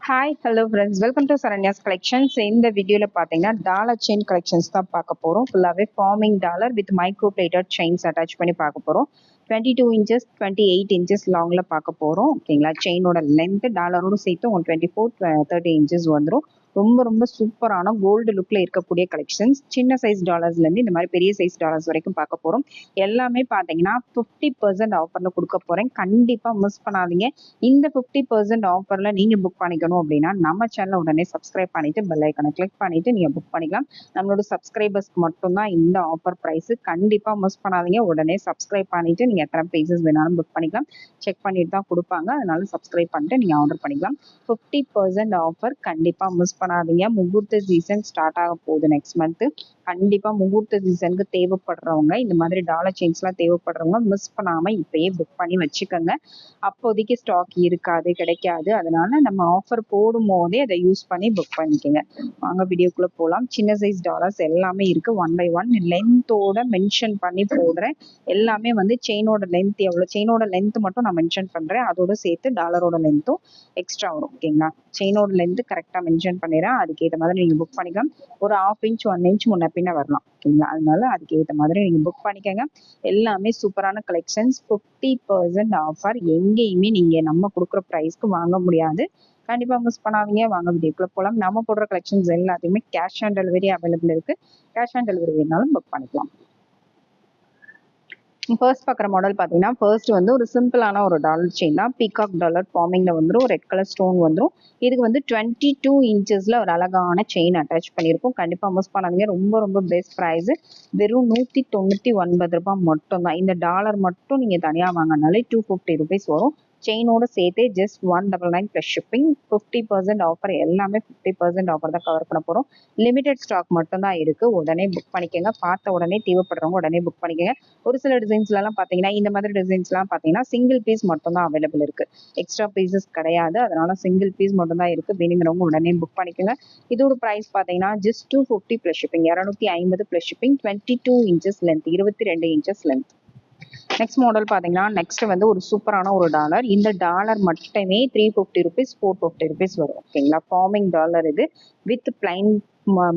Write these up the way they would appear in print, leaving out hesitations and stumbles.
Hi hello friends, welcome to Saranya's collections. இந்த வீடியோவில் பார்த்தீங்கன்னா டாலர் செயின் கலெக்ஷன்ஸ் தான் பார்க்க போகிறோம். ஃபுல்லாகவே forming dollar with micro plated chains attach பண்ணி பார்க்க போகிறோம். 22 inches 28 inches லாங்கில் பார்க்க போகிறோம். ஓகேங்களா, செயினோட லென்த்து டாலரோடு சேர்த்து 124 30 inches வந்துடும். ரொம்ப ரொம்ப சூப்பரான கோல்டு லுக்கில் இருக்கக்கூடிய கலெக்ஷன்ஸ். சின்ன சைஸ் டாலர்ஸ்லேருந்து இந்த மாதிரி பெரிய சைஸ் டாலர்ஸ் வரைக்கும் பார்க்க போகிறோம். எல்லாமே பார்த்தீங்கன்னா 50% ஆஃபரில் கொடுக்க போகிறேன். கண்டிப்பாக மிஸ் பண்ணாதீங்க. இந்த 50% ஆஃபரில் நீங்கள் புக் பண்ணிக்கணும் அப்படின்னா நம்ம சேனலை உடனே சப்ஸ்கிரைப் பண்ணிவிட்டு பெல் ஐக்கனை கிளிக் பண்ணிவிட்டு நீங்கள் புக் பண்ணிக்கலாம். நம்மளோட சப்ஸ்கிரைபர்ஸ்க்கு மட்டும்தான் இந்த ஆஃபர் ப்ரைஸு. கண்டிப்பாக மிஸ் பண்ணாதீங்க. உடனே சப்ஸ்கிரைப் பண்ணிவிட்டு நீங்கள் எத்தனை பீசஸ் வேணாலும் புக் பண்ணிக்கலாம். செக் பண்ணிட்டு தான் கொடுப்பாங்க. அதனால சப்ஸ்கிரைப் பண்ணிட்டு நீங்கள் ஆர்டர் பண்ணிக்கலாம். 50% ஆஃபர் கண்டிப்பாக மிஸ் பண்ணாதீங்க. முகூர்த்த சீசன் ஸ்டார்ட் ஆக போகுது நெக்ஸ்ட் மந்த்து. கண்டிப்பாக முகூர்த்த சீசனுக்கு தேவைப்படுறவங்க, இந்த மாதிரி டாலர் செயின்ஸ்லாம் தேவைப்படுறவங்க மிஸ் பண்ணாமல் இப்பயே புக் பண்ணி வச்சுக்கோங்க. அப்போதைக்கு ஸ்டாக் இருக்காது, கிடைக்காது. அதனால நம்ம ஆஃபர் போடும் போதே அதை யூஸ் பண்ணி புக் பண்ணிக்கோங்க. வாங்க வீடியோக்குள்ளே போகலாம். சின்ன சைஸ் டாலர்ஸ் எல்லாமே இருக்குது. 1 by 1 லென்த்தோட மென்ஷன் பண்ணி போடுறேன். எல்லாமே வந்து செயினோட லென்த் எவ்வளோ, செயினோட லென்த் மட்டும் நான் மென்ஷன் பண்ணுறேன். அதோட சேர்த்து டாலரோட லென்த்தும் எக்ஸ்ட்ரா வரும். ஓகேங்களா, செயினோட லென்த் கரெக்டாக மென்ஷன் பண்ணிடுறேன். அதுக்கேற்ற மாதிரி நீங்கள் புக் பண்ணிக்கலாம். ஒரு 1/2 inch 1 inch முன்ன பின்ன வரலாம். ஓகேங்களா, அதனால அதுக்கேற்ற மாதிரி நீங்கள் புக் பண்ணிக்கோங்க. எல்லாமே சூப்பரான கலெக்ஷன்ஸ். 50% ஆஃபர் எங்கேயுமே நீங்கள் நம்ம கொடுக்குற ப்ரைஸ்க்கு வாங்க முடியாது. கண்டிப்பாக மிஸ் பண்ணாதீங்க. வாங்க வீடியோக்குள்ளே போகலாம். நம்ம போடுற கலெக்ஷன்ஸ் எல்லாத்தையுமே கேஷ் ஆன் டெலிவரி அவைலபிள் இருக்குது. கேஷ் ஆன் டெலிவரி வேணாலும் புக் பண்ணிக்கலாம். ஃபர்ஸ்ட் பார்க்குற மாடல் பார்த்தீங்கன்னா, ஃபர்ஸ்ட் வந்து ஒரு சிம்பிளான ஒரு டாலர் செயின் தான். பீகாக் டாலர் ஃபார்மிங்கில் வந்துடும். ரெட் கலர் ஸ்டோன் வந்துடும். இதுக்கு வந்து 22 inches ஒரு அழகான செயின் அட்டாச் பண்ணியிருக்கோம். கண்டிப்பாக மிஸ் பண்ணாதீங்க. ரொம்ப ரொம்ப பெஸ்ட் ப்ரைஸு. வெறும் 199 ரூபாய் மட்டும் தான். இந்த டாலர் மட்டும் நீங்கள் தனியாக வாங்கினாலே 250 rupees வரும். செயினோட சேர்த்தே ஜஸ்ட் 199 ப்ளஸ் ஷிப்பிங். 50% ஆஃபர். எல்லாமே 50% ஆஃபர் தான் கவர் பண்ண போகிறோம். லிமிடெட் ஸ்டாக் மட்டும் தான் இருக்குது. உடனே புக் பண்ணிக்கோங்க. பார்த்த உடனே தேவைப்படுறவங்க உடனே புக் பண்ணிக்கோங்க. ஒரு சில டிசைன்ஸ்லாம் பார்த்தீங்கன்னா, இந்த மாதிரி டிசைன்ஸ்லாம் பார்த்தீங்கன்னா சிங்கிள் பீஸ் மட்டும் தான் அவைலபிள் இருக்குது. எக்ஸ்ட்ரா பீசஸ் கிடையாது. அதனால சிங்கிள் பீஸ் மட்டும் தான் இருக்குது. வேணுங்கிறவங்க உடனே புக் பண்ணிக்கோங்க. இதோட ப்ரைஸ் பார்த்தீங்கன்னா just 250 plus shipping. 250 plus shipping. 22 inches length, 22 inches length. Next model பார்த்தீங்கன்னா, நெக்ஸ்ட் வந்து ஒரு சூப்பரான ஒரு டாலர். இந்த டாலர் மட்டுமே 350 rupees 450 rupees வரும். ஓகேங்களா, ஃபார்மிங் டாலர் இது. With plain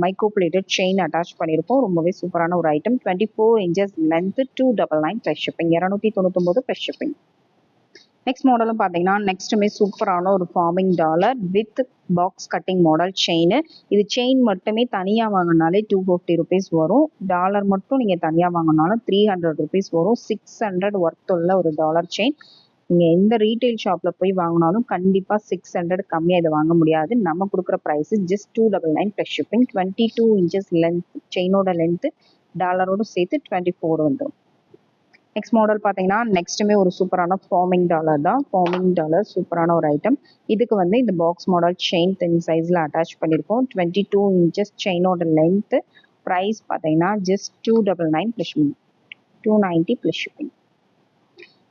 micro plated chain attach பண்ணியிருப்போம். ரொம்பவே சூப்பரான ஒரு item. 24 inches length, 299 plus shipping. 299 plus shipping. Next மாடலும் பார்த்தீங்கன்னா, நெக்ஸ்ட்டுமே சூப்பரான ஒரு farming dollar with box cutting model chain. இது செயின் மட்டுமே தனியாக வாங்கினாலே 250 rupees வரும். டாலர் மட்டும் நீங்கள் தனியாக வாங்கினாலும் 300 rupees வரும். 600 ஒர்த் உள்ள ஒரு டாலர் செயின். நீங்கள் எந்த ரீட்டைல் ஷாப்பில் போய் வாங்கினாலும் கண்டிப்பாக 600 கம்மியாக இதை வாங்க முடியாது. நம்ம கொடுக்குற price just 299 plus shipping. 22 inches length, செயினோட லென்த்து டாலரோடு சேர்த்து 24 வந்துடும். நெக்ஸ்ட் மாடல் பார்த்தீங்கன்னா, நெக்ஸ்ட்டுமே ஒரு சூப்பரான ஃபார்மிங் டாலர் தான். ஃபார்மிங் டாலர் சூப்பரான ஒரு ஐட்டம். இதுக்கு வந்து இந்த பாக்ஸ் மாடல் செயின் 10 சைஸில் அட்டாச் பண்ணியிருக்கோம். 22 inches செயினோட லென்த்து. ப்ரைஸ் பார்த்தீங்கன்னா just 299 plus shipping. 290 plus shipping.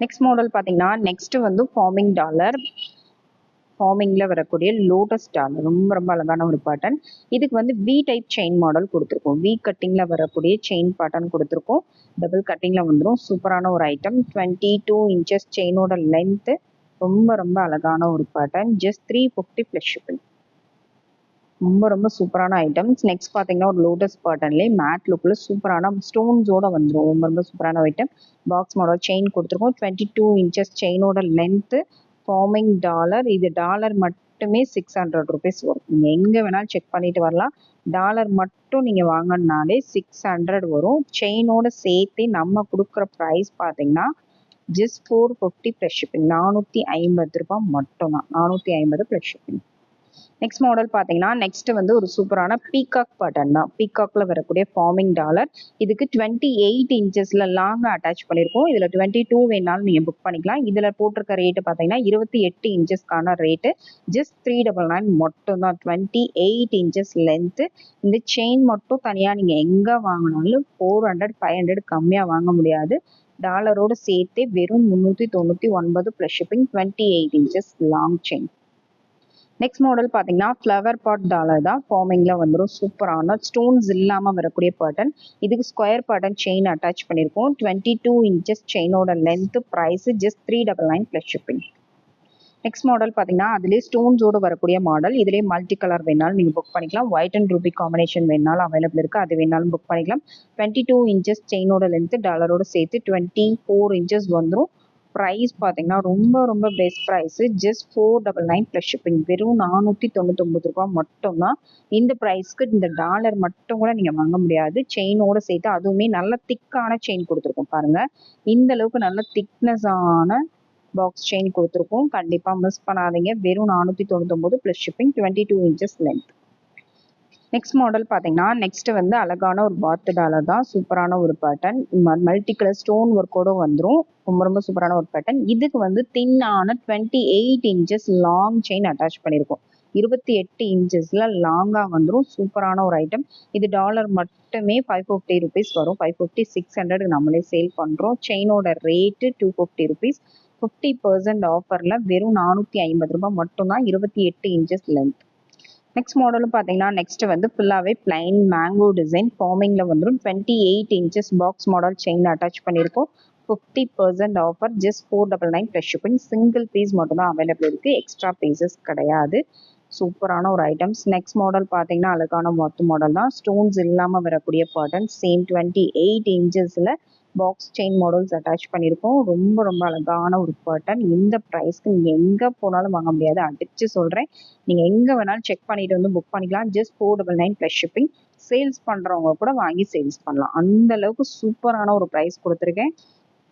Next model பார்த்தீங்கன்னா, நெக்ஸ்ட்டு வந்து ஃபார்மிங் டாலர். ஃபார்மிங்கில் வரக்கூடிய லோட்டஸ் டாலர். ரொம்ப ரொம்ப அழகான ஒரு பேட்டர்ன். இதுக்கு வந்து வி டைப் செயின் மாடல் கொடுத்துருக்கோம். வி கட்டிங்கில் வரக்கூடிய செயின் பேட்டர்ன் கொடுத்துருக்கோம். டபுள் கட்டிங்கில் வந்துடும். சூப்பரான ஒரு ஐட்டம். 22 inches செயினோட லென்த்து. ரொம்ப ரொம்ப அழகான ஒரு பேட்டர்ன். Just 350 plus shipping. ரொம்ப ரொம்ப சூப்பரான ஐட்டம்ஸ். நெக்ஸ்ட் பார்த்தீங்கன்னா, ஒரு லோட்டஸ் பேட்டர்ன்லேயே மேட் லுக்கில் சூப்பரான ஸ்டோன்ஸோட வந்துடும். ரொம்ப ரொம்ப சூப்பரான ஐட்டம். பாக்ஸ் மாடல் செயின் கொடுத்துருக்கோம். 22 inches செயினோட லென்த்து. Farming dollar. இது டாலர் மட்டுமே 600 rupees வரும். நீங்கள் எங்கே வேணாலும் செக் பண்ணிட்டு வரலாம். டாலர் மட்டும் நீங்கள் வாங்கினாலே 600 வரும். செயினோட சேர்த்து நம்ம கொடுக்குற ப்ரைஸ் பார்த்தீங்கன்னா ஜஸ்ட் 450 ப்ளஸ் ஷிப்பிங். 450 ரூபாய் மட்டும் தான். 450 ப்ளஸ் ஷிப்பிங். நெக்ஸ்ட் மாடல் பார்த்தீங்கன்னா, நெக்ஸ்ட் வந்து ஒரு சூப்பரான பீகாக் பேட்டர்ன் தான். பீகாக்ல வரக்கூடிய ஃபார்மிங் டாலர். இதுக்கு 28 inchesல லாங்காக அட்டாச் பண்ணியிருக்கோம். இதில் 22 வேணாலும் நீங்கள் புக் பண்ணிக்கலாம். இதில் போட்டிருக்க ரேட்டு பார்த்தீங்கன்னா 28 inchesக்கான ரேட்டு ஜஸ்ட் 399 மட்டும் தான். 28 inches லென்த்து. இந்த செயின் மட்டும் தனியாக நீங்கள் எங்கே வாங்கினாலும் 400 500 கம்மியாக வாங்க முடியாது. டாலரோடு சேர்த்து வெறும் 399 plus shipping. 28 inches long chain. Next model பார்த்தீங்கன்னா, ஃப்ளவர் பாட் டாலர் தான். ஃபார்மிங்கில் வந்துடும். சூப்பரான ஸ்டோன்ஸ் இல்லாமல் வரக்கூடிய பேட்டர்ன். இதுக்கு ஸ்கொயர் பேட்டர்ன் செயின் அட்டாச் பண்ணியிருக்கோம். 22 inches செயினோட length. Price just 399 plus shipping. Next model பார்த்தீங்கன்னா அதுலேயே ஸ்டோன்ஸோட வரக்கூடிய மாடல். இதுலேயே மல்டி கலர் வேணாலும் நீங்கள் புக் பண்ணிக்கலாம். ஒயிட் அண்ட் ரூபி காம்பினேஷன் வேணாலும் அவைலபிள் இருக்குது, அது வேணாலும் புக் பண்ணிக்கலாம். 22 இன்ச்சஸ் செயினோட லென்த்து டாலரோட சேர்த்து 24 இன்ச்சஸ் வந்துடும். ப்ரைஸ் பார்த்தீங்கன்னா ரொம்ப ரொம்ப best price, just 499 plus shipping. வெறும் 499 ரூபா மட்டும்தான். இந்த ப்ரைஸ்க்கு இந்த டாலர் மட்டும் கூட நீங்கள் வாங்க முடியாது, செயினோட சேர்த்து. அதுவுமே நல்ல திக்கான செயின் கொடுத்துருக்கோம் பாருங்கள். இந்த அளவுக்கு நல்ல திக்னஸான பாக்ஸ் செயின் கொடுத்துருக்கோம். கண்டிப்பாக மிஸ் பண்ணாதீங்க. வெறும் 499 plus shipping, 22 inches length. Next model பார்த்தீங்கன்னா நெக்ஸ்ட் வந்து அழகான ஒரு பாத் டாலர் தான். சூப்பரான ஒரு பேட்டர்ன், மல்டி கலர் ஸ்டோன் ஒர்க்கோட வந்துடும். ரொம்ப ரொம்ப சூப்பரான ஒரு பேட்டர்ன். இதுக்கு வந்து தின்னான 28 இன்ச்சஸ் லாங் செயின் அட்டாச் பண்ணியிருக்கோம். 28 இன்ச்சஸ்ல லாங்காக வந்துடும். சூப்பரான ஒரு ஐட்டம். இது டாலர் மட்டுமே 550 ருபீஸ் வரும். 550 600 நம்மளே சேல் பண்ணுறோம். செயினோட ரேட்டு 250 ருபீஸ். 50% ஆஃபரில் வெறும் 450 ரூபாய் மட்டும்தான். 28 இன்ச்சஸ் லென்த். நெக்ஸ்ட் மாடலும் பார்த்தீங்கன்னா நெக்ஸ்ட் வந்து ஃபுல்லாகவே பிளைன் மேங்கோ டிசைன் ஃபார்மிங்கில் வந்துடும். 28 inches box model chain attach பண்ணியிருக்கோம். 50% offer, just 499 plus shipping. Single piece மட்டும்தான் அவைலபிள் இருக்குது, எக்ஸ்ட்ரா பீசஸ் கிடையாது. சூப்பரான ஒரு ஐட்டம்ஸ். நெக்ஸ்ட் மாடல் பார்த்தீங்கன்னா அழகான மொத்த மாடல் தான். ஸ்டோன்ஸ் இல்லாமல் வரக்கூடிய பேட்டர்ன். சேம் 28 இன்ச்சஸில் பாக்ஸ் செயின் மாடல்ஸ் அட்டாச் பண்ணியிருக்கோம். ரொம்ப ரொம்ப அழகான ஒரு பேட்டர்ன். இந்த ப்ரைஸ்க்கு நீங்கள் எங்கே போனாலும் வாங்க முடியாது, அடித்து சொல்கிறேன். நீங்கள் எங்கே வேணாலும் செக் பண்ணிட்டு வந்து புக் பண்ணிக்கலாம். Just 499 plus shipping. சேல்ஸ் பண்ணுறவங்க கூட வாங்கி சேல்ஸ் பண்ணலாம். அந்த அளவுக்கு சூப்பரான ஒரு ப்ரைஸ் கொடுத்துருக்கேன்.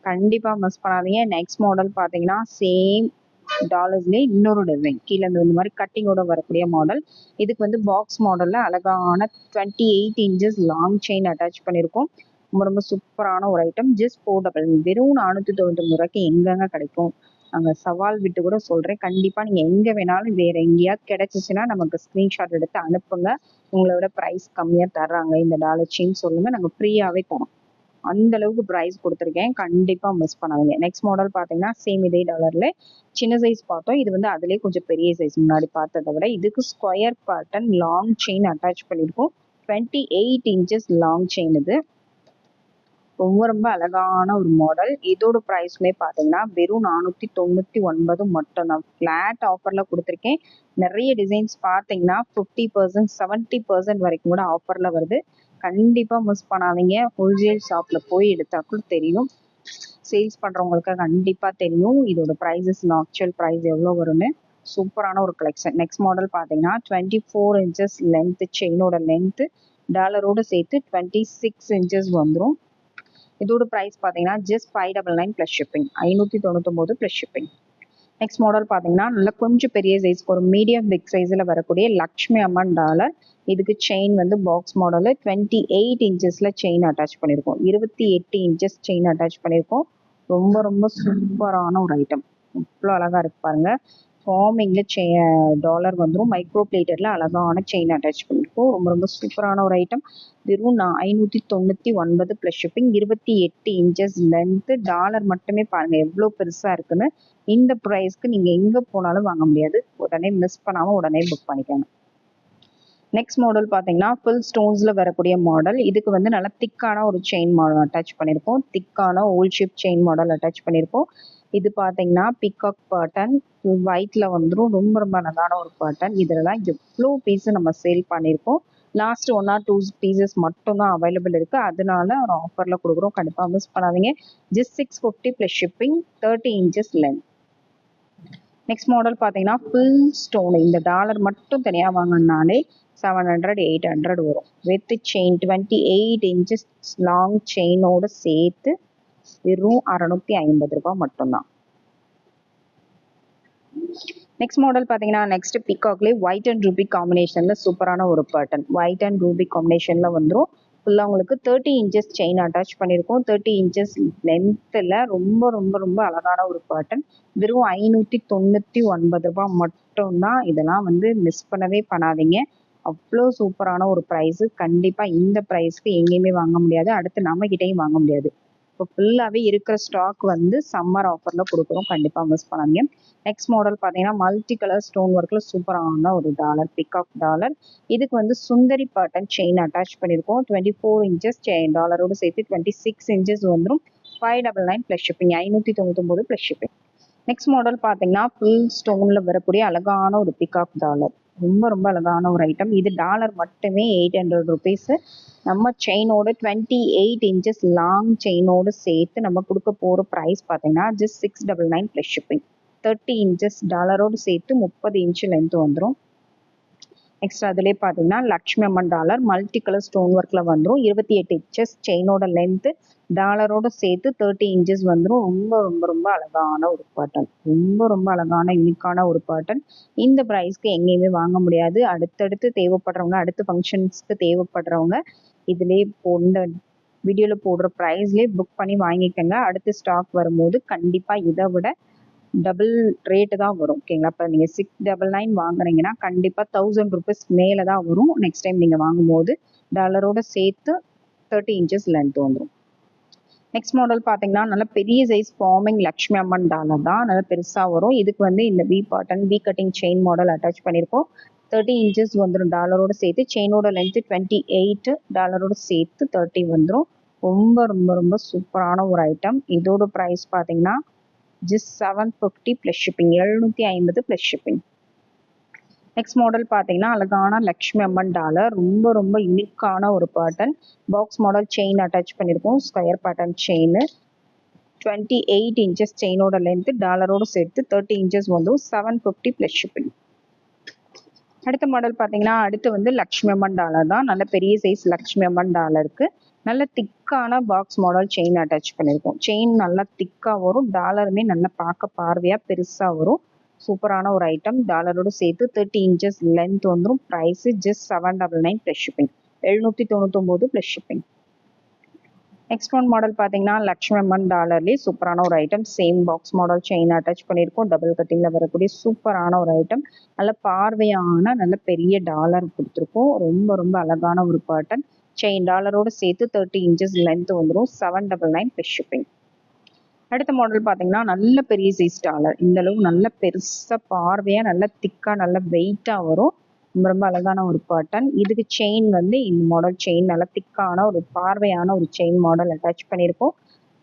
கண்டிப்பாக மிஸ் பண்ணாதீங்க. நெக்ஸ்ட் மாடல் பார்த்தீங்கன்னா சேம் டாலர்ஸ்லேயே இன்னொரு டிசைன், கீழே இந்த மாதிரி கட்டிங்கோட வரக்கூடிய மாடல். இதுக்கு வந்து பாக்ஸ் மாடலில் அழகான 28 இன்ச்சஸ் லாங் செயின் அட்டாச் பண்ணியிருக்கோம். ரொம்ப ரொம்ப சூப்பரான ஒரு ஐட்டம். ஜஸ்ட் 499. வெறும் 499 ரூபாய்க்கு எங்கெங்க கிடைக்கும்? நாங்கள் சவால் விட்டு கூட சொல்கிறேன். கண்டிப்பாக நீங்கள் எங்கே வேணாலும் வேறு எங்கேயாவது கிடைச்சிச்சுன்னா நமக்கு ஸ்க்ரீன்ஷாட் எடுத்து அனுப்புங்க. உங்களோட ப்ரைஸ் கம்மியாக தர்றாங்க இந்த டாலர் செயின் சொல்லுங்கள், நாங்கள் ஃப்ரீயாகவே தரோம். அந்த அளவுக்கு ப்ரைஸ் கொடுத்துருக்கேன். கண்டிப்பாக மிஸ் பண்ணாதீங்க. நெக்ஸ்ட் மாடல் பார்த்தீங்கன்னா சேம் இதே டாலரில் சின்ன சைஸ் பார்த்தோம். இது வந்து அதுலேயே கொஞ்சம் பெரிய சைஸ் முன்னாடி பார்த்ததை விட. இதுக்கு square pattern long chain attach பண்ணியிருக்கோம். 28 இன்ச்சஸ் லாங் செயின். இது ரொம்ப ரொம்ப அழகான ஒரு மாடல். இதோட ப்ரைஸ்மே பார்த்தீங்கன்னா வெறும் 499 மட்டும்தான். ஃப்ளாட் ஆஃபரில் கொடுத்துருக்கேன். நிறைய டிசைன்ஸ் பார்த்தீங்கன்னா 50% 70% வரைக்கும் கூட ஆஃபரில் வருது. கண்டிப்பாக மிஸ் பண்ணாதீங்க. ஹோல்சேல் ஷாப்பில் போய் எடுத்தாக்கும் தெரியும், சேல்ஸ் பண்ணுறவங்களுக்கு கண்டிப்பாக தெரியும் இதோட ப்ரைஸஸ், ஆக்சுவல் ப்ரைஸ் எவ்வளோ வரும்னு. சூப்பரான ஒரு கலெக்ஷன். நெக்ஸ்ட் மாடல் பார்த்தீங்கன்னா 24 இன்ச்சஸ் லென்த்து, செயினோட லென்த்து டாலரோடு சேர்த்து 26 இன்ச்சஸ் வந்துடும். இதோட ப்ரைஸ் பார்த்தீங்கன்னா just 599 plus shipping, 599 plus shipping. Next model பார்த்தீங்கன்னா நல்லா கொஞ்சம் பெரிய சைஸ், ஒரு மீடியம் பிக் சைஸில் வரக்கூடிய லக்ஷ்மி அம்மன் டாலர். இதுக்கு செயின் வந்து பாக்ஸ் மாடலு 28 இன்ச்சஸில் செயின் அட்டாச் பண்ணியிருக்கோம். 28 இன்ச்சஸ் செயின் அட்டாச் பண்ணியிருக்கோம். ரொம்ப ரொம்ப சூப்பரான ஒரு ஐட்டம். இவ்வளோ அழகாக இருக்கு பாருங்க. ஃபார்மிங்கில் டாலர் வந்துடும். மைக்ரோ பிளேட்டரில் அழகான செயின் அட்டாச் பண்ணியிருக்கோம். ரொம்ப ரொம்ப சூப்பரான ஒரு ஐட்டம். வெறும் 599 plus shipping. 28 inches length. Dollar மட்டுமே பாருங்கள் எவ்வளோ பெருசாக இருக்குன்னு. இந்த ப்ரைஸ்க்கு நீங்கள் எங்கே போனாலும் வாங்க முடியாது. உடனே மிஸ் பண்ணாமல் உடனே புக் பண்ணிக்கோங்க. நெக்ஸ்ட் மாடல் பார்த்தீங்கன்னா ஃபுல் ஸ்டோன்ஸில் வரக்கூடிய மாடல். இதுக்கு வந்து நல்லா திக்கான ஒரு செயின் மாடல் அட்டாச் பண்ணியிருக்கோம். திக்கான old ship chain model attach பண்ணியிருக்கோம். இது பார்த்தீங்கன்னா பிகாக் பேட்டர்ன், ஒயிட்ல வந்துடும். ரொம்ப ரொம்ப அழகான ஒரு பேட்டர்ன். இதெல்லாம் எவ்வளோ பீஸ் நம்ம சேல் பண்ணியிருக்கோம். லாஸ்ட் 1 or 2 பீசஸ் மட்டும் தான் அவைலபிள் இருக்குது, அதனால ஒரு ஆஃபரில் கொடுக்குறோம். கண்டிப்பாக மிஸ் பண்ணாதீங்க. Just 650 plus shipping, 30 inches length. Next model பார்த்தீங்கன்னா ஃபுல் ஸ்டோன். இந்த டாலர் மட்டும் தனியாக வாங்கினாலே 700 800 வரும். வித் செயின் 28 இன்ச்சஸ் லாங் செயினோடு சேர்த்து வெறும் 650 ரூபாய் மட்டும்தான். நெக்ஸ்ட் மாடல் பார்த்தீங்கன்னா நெக்ஸ்ட் பிகாக்லேயே ஒயிட் அண்ட் ரூபி காம்பினேஷனில் சூப்பரான ஒரு பேட்டர்ன். ஒயிட் அண்ட் ரூபி காம்பினேஷனில் வந்துடும். ஃபுல்லாக உங்களுக்கு 30 இன்ச்சஸ் செயின் அட்டாச் பண்ணியிருக்கோம். 30 இன்ச்சஸ் லென்த்தில் ரொம்ப ரொம்ப ரொம்ப அழகான ஒரு பேட்டர்ன். வெறும் 599 ரூபாய் மட்டும்தான். இதெல்லாம் வந்து மிஸ் பண்ணவே பண்ணாதீங்க. அவ்வளோ சூப்பரான ஒரு ப்ரைஸு. கண்டிப்பாக இந்த ப்ரைஸ்க்கு எங்கேயுமே வாங்க முடியாது, அடுத்து நம்மகிட்டையும் வாங்க முடியாது. இப்போ ஃபுல்லாகவே இருக்கிற ஸ்டாக் வந்து சம்மர் ஆஃபரில் கொடுக்குறோம். கண்டிப்பாக மிஸ் பண்ணாதீங்க. நெக்ஸ்ட் மாடல் பார்த்தீங்கன்னா மல்டி கலர் ஸ்டோன் ஒர்க்கில் சூப்பரான ஒரு டாலர், பிகாக் டாலர். இதுக்கு வந்து சுந்தரி பேட்டர்ன் செயின் அட்டாச் பண்ணியிருக்கோம். 24 இன்ச்சஸ் செயின் டாலரோடு சேர்த்து 26 இன்ச்சஸ் வந்துடும். 599 plus shipping, 599 plus shipping. Next model பார்த்தீங்கன்னா ஃபுல் ஸ்டோனில் வரக்கூடிய அழகான ஒரு பிகாக் டாலர். ரொம்ப ரொம்ப அழகான ஒரு ஐட்டம். இது டாலர் மட்டுமே 800 ருபீஸு. நம்ம செயினோட 28 இன்ச்சஸ் லாங் செயினோடு சேர்த்து நம்ம கொடுக்க போகிற ப்ரைஸ் பார்த்தீங்கன்னா ஜஸ்ட் 699 ப்ளஸ் ஷிப்பிங். 30 இன்ச்சஸ் டாலரோடு சேர்த்து 30 இன்ச்சு லென்த் வந்துடும். நெக்ஸ்ட் அதிலே பார்த்தீங்கன்னா Lakshmi Amman dollar multi colour stone ஒர்க்கில் வந்துடும். 28 இன்ச்சஸ் செயினோட லென்த்து டாலரோட சேர்த்து 30 இன்ச்சஸ் வந்துடும். ரொம்ப ரொம்ப ரொம்ப அழகான ஒரு பேட்டர்ன். ரொம்ப ரொம்ப அழகான யூனிக்கான ஒரு பேட்டர்ன். இந்த ப்ரைஸ்க்கு எங்கேயுமே வாங்க முடியாது. அடுத்தடுத்து தேவைப்படுறவங்க, அடுத்த ஃபங்க்ஷன்ஸ்க்கு தேவைப்படுறவங்க இதிலே இந்த வீடியோவில் போடுற ப்ரைஸ்லேயே புக் பண்ணி வாங்கிக்கோங்க. அடுத்து ஸ்டாக் வரும்போது கண்டிப்பாக இதை விட டபுள் ரேட்டு தான் வரும். ஓகேங்களா? இப்போ நீங்கள் 699 வாங்குறீங்கன்னா கண்டிப்பாக 1000 ருபீஸ் மேலே தான் வரும். நெக்ஸ்ட் டைம் நீங்கள் வாங்கும்போது டாலரோட சேர்த்து 30 இன்ச்சஸ் லென்த் வந்துடும். நெக்ஸ்ட் மாடல் பார்த்தீங்கன்னா நல்ல பெரிய size forming Lakshmi Amman dollar தான். நல்லா பெருசாக வரும். இதுக்கு வந்து இந்த V pattern V cutting chain model attach பண்ணியிருக்கோம். 30 இன்ச்சஸ் வந்துடும் டாலரோட சேர்த்து. செயினோட லென்த்து 28, டாலரோட சேர்த்து 30 வந்துடும். ரொம்ப ரொம்ப ரொம்ப சூப்பரான ஒரு ஐட்டம். இதோட ப்ரைஸ் பார்த்தீங்கன்னா just 750 plus shipping. 750 plus shipping. Next model பார்த்தீங்கன்னா அழகான லக்ஷ்மி அம்மன் டாலர். ரொம்ப ரொம்ப யூனிக்கான ஒரு pattern. Box model chain attach பண்ணியிருக்கோம். Square pattern chain. 28 இன்ச்சஸ் செயினோட லென்த்து டாலரோடு சேர்த்து 30 இன்ச்சஸ் வந்து 750 ப்ளஸ் ஷிப்பிங். அடுத்த மாடல் பார்த்தீங்கன்னா அடுத்து வந்து லக்ஷ்மி அம்மன் டாலர் தான். நல்ல பெரிய சைஸ் லக்ஷ்மி அம்மன் டாலருக்கு நல்ல திக்கான பாக்ஸ் மாடல் செயின் அட்டாச் பண்ணியிருக்கோம். செயின் நல்லா திக்காக வரும். டாலருமே நல்லா பார்க்க பார்வையாக பெருசாக வரும். சூப்பரான ஒரு ஐட்டம். டாலரோடு சேர்த்து 30 இன்ச்சஸ் லென்த் வந்துடும். Price just 799 plus shipping. 799 plus shipping. Next one model பார்த்தீங்கன்னா லக்ஷ்மி அம்மன் டாலர்லேயே சூப்பரான ஒரு item. Same box model chain attach பண்ணியிருக்கோம். டபுள் கட்டிங்கில் வரக்கூடிய சூப்பரான ஒரு ஐட்டம். நல்ல பார்வையான நல்ல பெரிய டாலர் கொடுத்துருக்கோம். ரொம்ப ரொம்ப அழகான ஒரு பேட்டர்ன். செயின் டாலரோடு சேர்த்து 30 இன்ச்சஸ் லென்த் வந்துடும். 799 ப்ளஸ் ஷிப்பிங். அடுத்த மாடல் பார்த்தீங்கன்னா நல்ல பெரிய சைஸ் டாலர். இந்த அளவு நல்ல பெருசாக பார்வையாக நல்ல திக்காக நல்ல வெயிட்டாக வரும். ரொம்ப ரொம்ப அழகான ஒரு பேட்டர்ன். இதுக்கு செயின் வந்து இந்த மாடல் செயின் நல்லா திக்கான ஒரு பார்வையான ஒரு செயின் மாடல் அட்டாச் பண்ணியிருக்கோம்.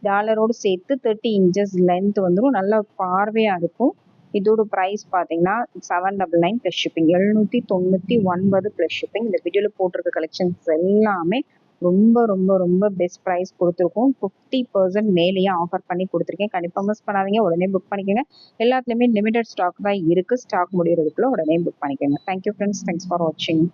டாலரோடு சேர்த்து 30 இன்ச்சஸ் லென்த் வந்துடும். நல்ல பார்வையாக இருக்கும். இதோட ப்ரைஸ் பார்த்தீங்கன்னா 799 ப்ளஸ் ஷிப்பிங். 799 plus shipping. இந்த வீடியோவில் போட்டிருக்க கலெக்ஷன்ஸ் எல்லாமே ரொம்ப ரொம்ப ரொம்ப பெஸ்ட் ப்ரைஸ் கொடுத்துருக்கோம். 50% மேலேயே ஆஃபர் பண்ணி கொடுத்துருக்கேன். கண்டிப்பாக மிஸ் பண்ணாதீங்க. உடனே புக் பண்ணிக்கோங்க. எல்லாத்துலேயுமே லிமிடெட் ஸ்டாக் தான் இருக்குது. ஸ்டாக் முடிகிறதுக்குள்ள உடனே புக் பண்ணிக்கோங்க. Thank you friends. தேங்க்ஸ் ஃபார் வாட்சிங்.